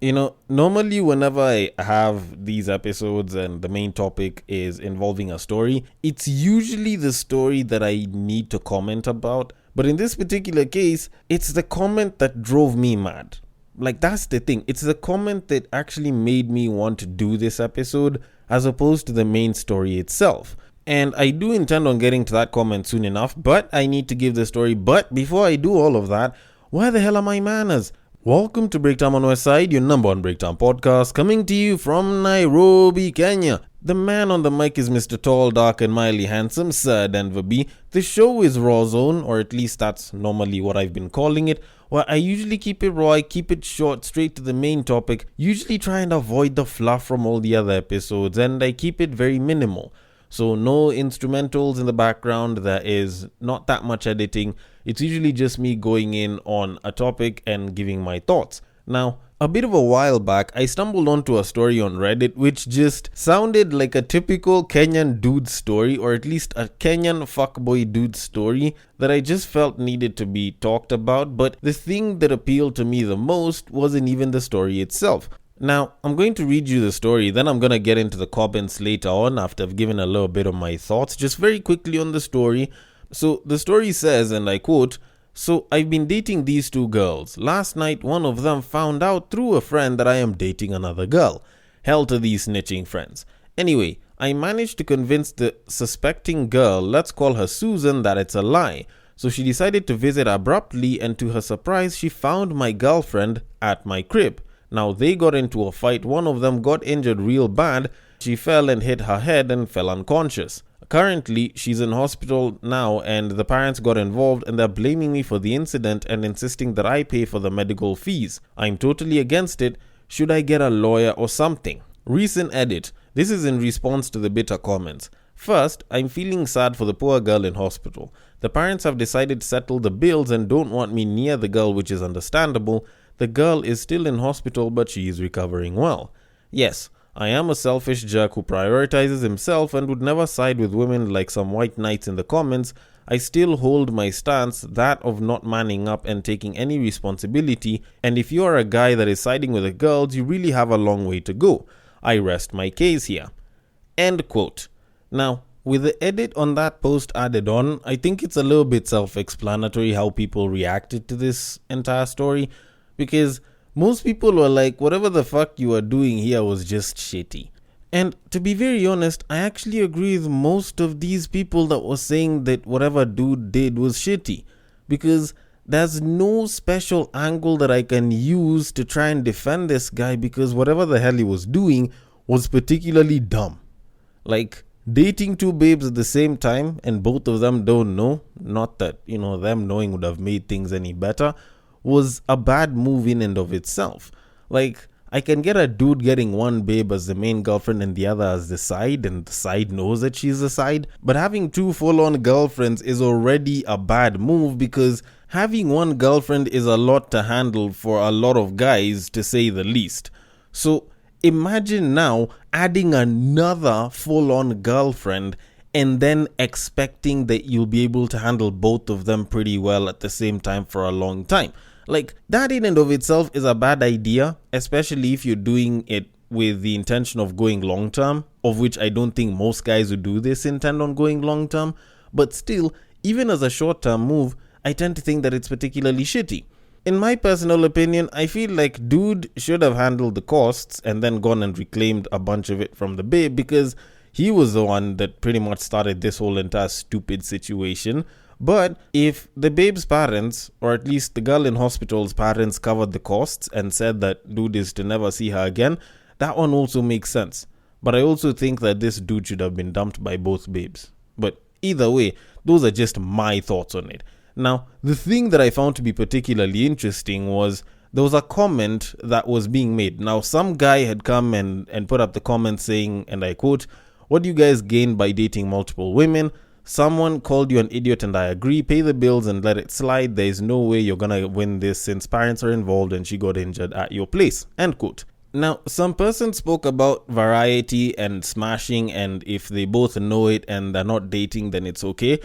Normally whenever I have these episodes and the main topic is involving a story, it's usually the story that I need to comment about. But in this particular case, it's the comment that drove me mad. Like, that's the thing. It's the comment that actually made me want to do this episode as opposed to the main story itself. And I do intend on getting to that comment soon enough, but I need to give the story. But before I do all of that, where the hell are my manners? Welcome to Breakdown on West Side, your number one breakdown podcast, coming to you from Nairobi, Kenya. The man on the mic is Mr. Tall, Dark, and Mildly Handsome, Sir Denver B. The show is Raw Zone, or at least that's normally what I've been calling it, where I usually keep it raw, I keep it short, straight to the main topic, usually try and avoid the fluff from all the other episodes, and I keep it very minimal. So no instrumentals in the background, there is not that much editing. It's usually just me going in on a topic and giving my thoughts. Now, a bit of a while back, I stumbled onto a story on Reddit which just sounded like a typical Kenyan dude story, or at least a Kenyan fuckboy dude story that I just felt needed to be talked about. But the thing that appealed to me the most wasn't even the story itself. Now, I'm going to read you the story, then I'm going to get into the comments later on after I've given a little bit of my thoughts, just very quickly on the story. So, the story says, and I quote, "So, I've been dating these two girls. Last night, one of them found out through a friend that I am dating another girl. Hell to these snitching friends. Anyway, I managed to convince the suspecting girl, let's call her Susan, that it's a lie. So she decided to visit abruptly, and to her surprise, she found my girlfriend at my crib. Now, they got into a fight. One of them got injured real bad. She fell and hit her head and fell unconscious. Currently, she's in hospital now, and the parents got involved and they're blaming me for the incident and insisting that I pay for the medical fees. I'm totally against it. Should I get a lawyer or something?" Recent edit. This is in response to the bitter comments. "First, I'm feeling sad for the poor girl in hospital. The parents have decided to settle the bills and don't want me near the girl, which is understandable. The girl is still in hospital, but she is recovering well. Yes, I am a selfish jerk who prioritizes himself and would never side with women like some white knights in the comments. I still hold my stance, that of not manning up and taking any responsibility, and if you are a guy that is siding with the girls, you really have a long way to go. I rest my case here." End quote. Now, with the edit on that post added on, I think it's a little bit self-explanatory how people reacted to this entire story, because most people were like, whatever the fuck you are doing here was just shitty. And to be very honest, I actually agree with most of these people that were saying that whatever dude did was shitty, because there's no special angle that I can use to try and defend this guy, because whatever the hell he was doing was particularly dumb. Like, dating two babes at the same time and both of them don't know, not that, them knowing would have made things any better, was a bad move in and of itself. Like, I can get a dude getting one babe as the main girlfriend and the other as the side, and the side knows that she's the side, but having two full-on girlfriends is already a bad move, because having one girlfriend is a lot to handle for a lot of guys, to say the least. So imagine now adding another full-on girlfriend and then expecting that you'll be able to handle both of them pretty well at the same time for a long time. Like, that in and of itself is a bad idea, especially if you're doing it with the intention of going long term, of which I don't think most guys who do this intend on going long term. But still, even as a short term move, I tend to think that it's particularly shitty. In my personal opinion, I feel like dude should have handled the costs and then gone and reclaimed a bunch of it from the babe, because he was the one that pretty much started this whole entire stupid situation. But if the babe's parents, or at least the girl in hospital's parents, covered the costs and said that dude is to never see her again, that one also makes sense. But I also think that this dude should have been dumped by both babes. But either way, those are just my thoughts on it. Now, the thing that I found to be particularly interesting was there was a comment that was being made. Now, some guy had come and put up the comment saying, and I quote, "What do you guys gain by dating multiple women? Someone called you an idiot and I agree. Pay the bills and let it slide. There is no way you're gonna win this since parents are involved and she got injured at your place." End quote. Now, some person spoke about variety and smashing, and if they both know it and they're not dating, then it's okay.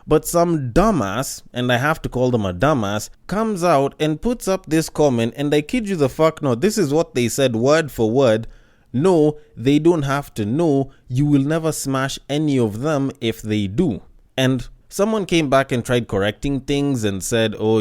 But some dumbass, and I have to call them a dumbass, comes out and puts up this comment, and I kid you the fuck not, this is what they said word for word. No, they don't have to know. You will never smash any of them if they do. And someone came back and tried correcting things and said, oh,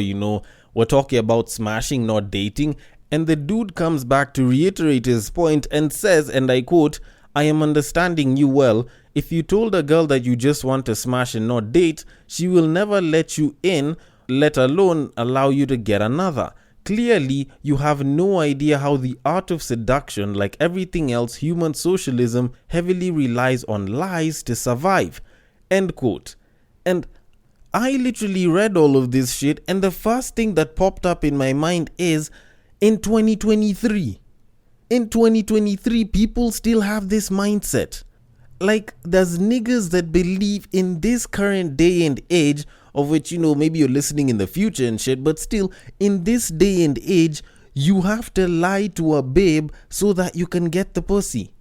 we're talking about smashing, not dating. And the dude comes back to reiterate his point and says, and I quote, I am understanding you well. If you told a girl that you just want to smash and not date, she will never let you in, let alone allow you to get another. Clearly, you have no idea how the art of seduction, like everything else, human socialism heavily relies on lies to survive. End quote. And I literally read all of this shit, and the first thing that popped up in my mind is, in 2023, people still have this mindset. Like, there's niggas that believe in this current day and age, of which, maybe you're listening in the future and shit, but still, in this day and age, you have to lie to a babe so that you can get the pussy.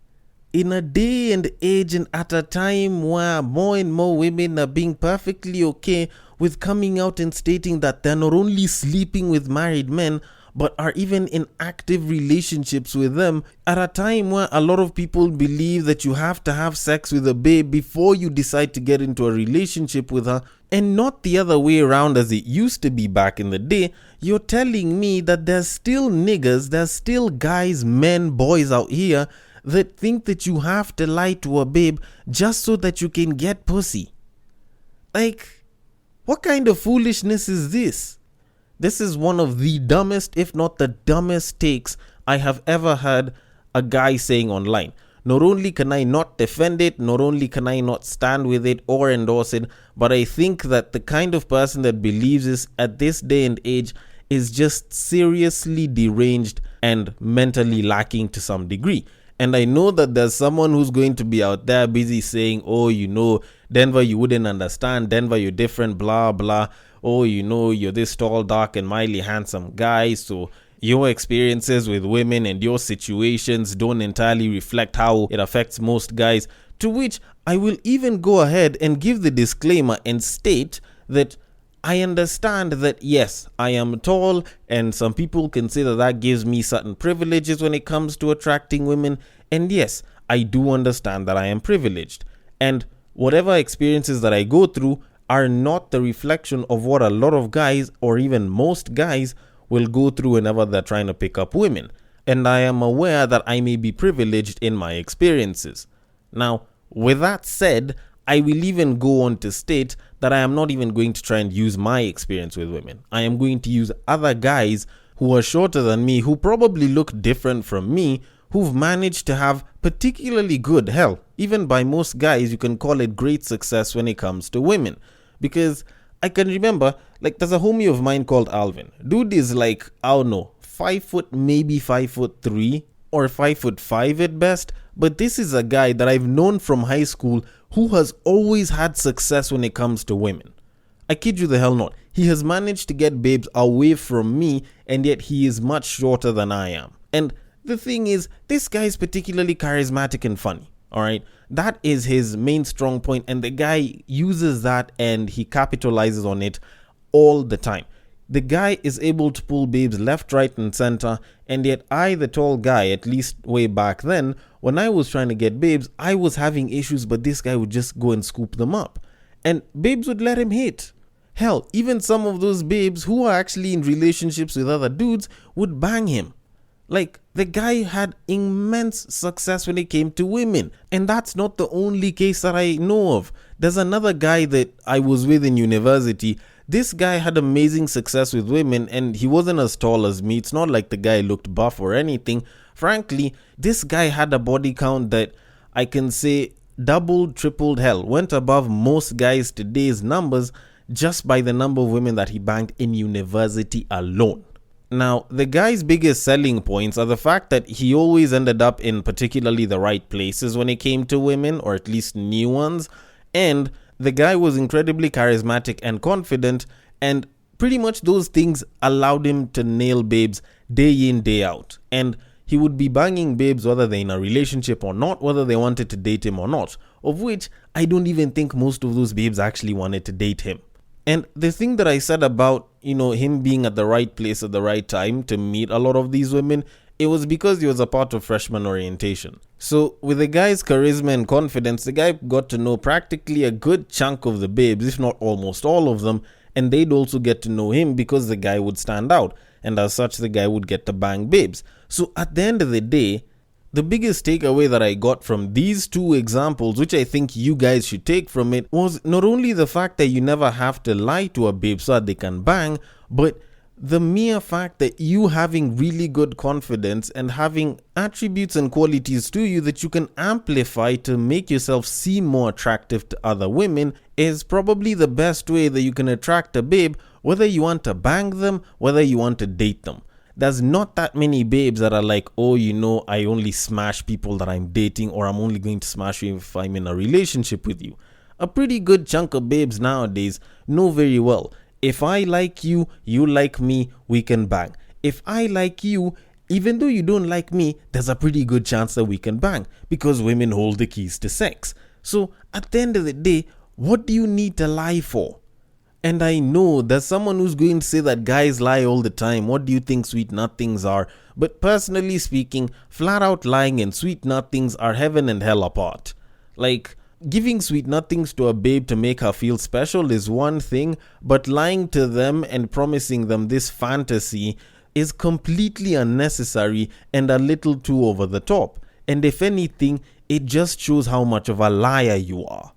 In a day and age and at a time where more and more women are being perfectly okay with coming out and stating that they're not only sleeping with married men, but are even in active relationships with them, at a time where a lot of people believe that you have to have sex with a babe before you decide to get into a relationship with her, and not the other way around as it used to be back in the day. You're telling me that there's still niggas, there's still guys, men, boys out here that think that you have to lie to a babe just so that you can get pussy. Like, what kind of foolishness is this? This is one of the dumbest, if not the dumbest takes I have ever heard a guy saying online. Not only can I not defend it, not only can I not stand with it or endorse it, but I think that the kind of person that believes this at this day and age is just seriously deranged and mentally lacking to some degree. And I know that there's someone who's going to be out there busy saying, oh, Denver, you wouldn't understand. Denver, you're different, blah, blah. Oh, you're this tall, dark, and mildly handsome guy. So your experiences with women and your situations don't entirely reflect how it affects most guys. To which I will even go ahead and give the disclaimer and state that I understand that, yes, I am tall, and some people consider that gives me certain privileges when it comes to attracting women. And yes, I do understand that I am privileged. And whatever experiences that I go through are not the reflection of what a lot of guys, or even most guys, will go through whenever they're trying to pick up women. And I am aware that I may be privileged in my experiences. Now, with that said, I will even go on to state that I am not even going to try and use my experience with women. I am going to use other guys who are shorter than me, who probably look different from me, who've managed to have particularly good, hell, even by most guys, you can call it great success when it comes to women. Because I can remember, like, there's a homie of mine called Alvin. Dude is like, I don't know, 5 foot, maybe 5'3", or 5'5" at best. But this is a guy that I've known from high school who has always had success when it comes to women. I kid you the hell not. He has managed to get babes away from me, and yet he is much shorter than I am. And the thing is, this guy is particularly charismatic and funny. Alright, that is his main strong point, and the guy uses that and he capitalizes on it all the time. The guy is able to pull babes left, right, and center, and yet I, the tall guy, at least way back then, when I was trying to get babes, I was having issues, but this guy would just go and scoop them up. And babes would let him hit. Hell, even some of those babes who are actually in relationships with other dudes would bang him. Like, the guy had immense success when it came to women. And that's not the only case that I know of. There's another guy that I was with in university. This guy had amazing success with women, and he wasn't as tall as me. It's not like the guy looked buff or anything. Frankly, this guy had a body count that I can say doubled, tripled, hell, went above most guys today's numbers just by the number of women that he banged in university alone. Now, the guy's biggest selling points are the fact that he always ended up in particularly the right places when it came to women, or at least new ones, and the guy was incredibly charismatic and confident, and pretty much those things allowed him to nail babes day in, day out. And he would be banging babes whether they're in a relationship or not, whether they wanted to date him or not, of which I don't even think most of those babes actually wanted to date him. And the thing that I said about, him being at the right place at the right time to meet a lot of these women, it was because he was a part of freshman orientation. So with the guy's charisma and confidence, the guy got to know practically a good chunk of the babes, if not almost all of them, and they'd also get to know him because the guy would stand out, and as such the guy would get to bang babes. So at the end of the day, the biggest takeaway that I got from these two examples, which I think you guys should take from it, was not only the fact that you never have to lie to a babe so that they can bang, but the mere fact that you having really good confidence and having attributes and qualities to you that you can amplify to make yourself seem more attractive to other women is probably the best way that you can attract a babe, whether you want to bang them, whether you want to date them. There's not that many babes that are like, oh, I only smash people that I'm dating, or I'm only going to smash you if I'm in a relationship with you. A pretty good chunk of babes nowadays know very well, if I like you, you like me, we can bang. If I like you, even though you don't like me, there's a pretty good chance that we can bang, because women hold the keys to sex. So at the end of the day, what do you need to lie for? And I know there's someone who's going to say that guys lie all the time. What do you think sweet nothings are? But personally speaking, flat out lying and sweet nothings are heaven and hell apart. Like, giving sweet nothings to a babe to make her feel special is one thing, but lying to them and promising them this fantasy is completely unnecessary and a little too over the top. And if anything, it just shows how much of a liar you are.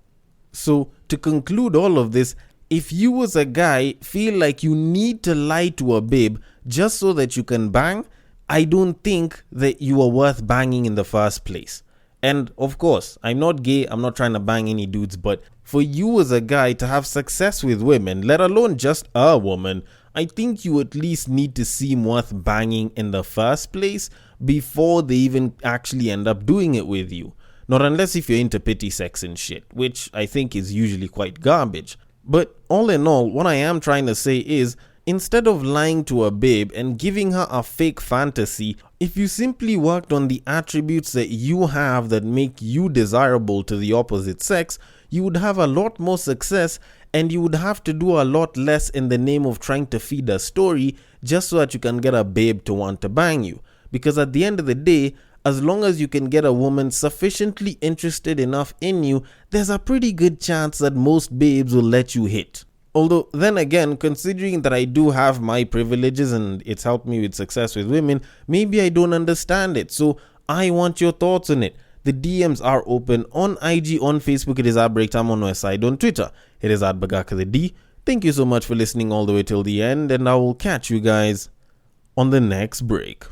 So, to conclude all of this, if you as a guy feel like you need to lie to a babe just so that you can bang, I don't think that you are worth banging in the first place. And of course, I'm not gay, I'm not trying to bang any dudes, but for you as a guy to have success with women, let alone just a woman, I think you at least need to seem worth banging in the first place before they even actually end up doing it with you. Not unless if you're into pity sex and shit, which I think is usually quite garbage. But all in all, what I am trying to say is, instead of lying to a babe and giving her a fake fantasy, if you simply worked on the attributes that you have that make you desirable to the opposite sex, you would have a lot more success, and you would have to do a lot less in the name of trying to feed a story just so that you can get a babe to want to bang you. Because at the end of the day, as long as you can get a woman sufficiently interested enough in you, there's a pretty good chance that most babes will let you hit. Although, then again, considering that I do have my privileges and it's helped me with success with women, maybe I don't understand it. So I want your thoughts on it. The DMs are open on IG, on Facebook. It is at Breaktime, on Westside, on Twitter. It is at Bagaka the D. Thank you so much for listening all the way till the end, and I will catch you guys on the next break.